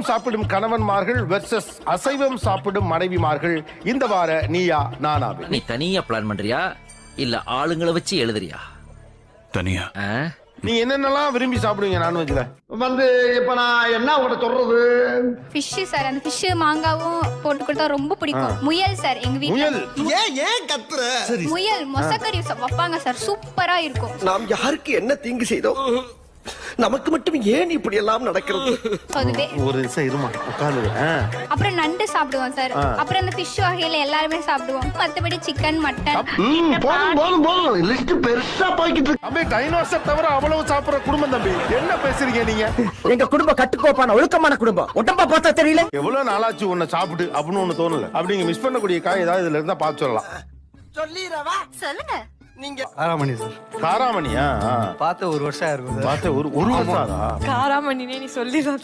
சைவம் சாப்பிடும் கணவன்மார்கள் வெர்சஸ் அசைவம் சாப்பிடும் மனைவிமார்கள். இந்த வார நீயா நானாவே. நீ தனியா பிளான் பண்றியா இல்ல ஆளுங்களை வச்சு எழுதுறியா? தனியா. நீ என்னென்னலாம் விரும்பி சாப்பிடுவீங்க நான்வெஜ்ல? இப்ப நான் என்ன உங்கள்கிட்ட சொல்றது? ஃபிஷ் சார், அந்த ஃபிஷ் மாங்காவும் போட்டு கொடுத்தா ரொம்ப பிடிக்கும். முயல் சார், எங்க வீட்ல முயல். ஏன் கத்துற? முயல் மொசக்கறி வைப்பாங்க சார், சூப்பரா இருக்கும். நாம் யாருக்கு என்ன தீங்கு செய்தோம்? நமக்கு மட்டும் ஏன் இப்படி எல்லாம் நடக்கிறது? அதுவே ஒரு நிமிஷம் இருமா, உட்கார்ந்து. அப்புறம் நண்டு சாப்பிடுவோம் சார். அப்புறம் அந்த ஃபிஷ் வகையில எல்லாருமே சாப்பிடுவோம். மத்தபடி சிக்கன், மட்டன். போதும் லிஸ்ட் பெருசா போய்கிட்டு. தம்பி, டைனோசர் தவிர அவ்வளவு சாப்பிடுற குடும்பம் தம்பி. என்ன பேசுறீங்க நீங்க? எங்க குடும்பம் கட்டுக்கோப்பான ஒழுக்கமான குடும்பம். உடம்பா பார்த்தா தெரியல. எவ்வளவு நாளாச்சு உன்னை சாப்பிட்டு அப்படின்னு ஒண்ணு தோணல? அப்படி நீங்க மிஸ் பண்ணக்கூடிய காய் ஏதாவது இதுல இருந்தா பார்த்து சொல்லலாம். சொல்லிரவா? சொல்லுங்க. நீங்க காராமணி சார். காராமணியா? பார்த்து ஒரு வருஷம் இருக்கும். பார்த்து ஒரு வருஷம். காராமணினே நீ சொல்லி தான்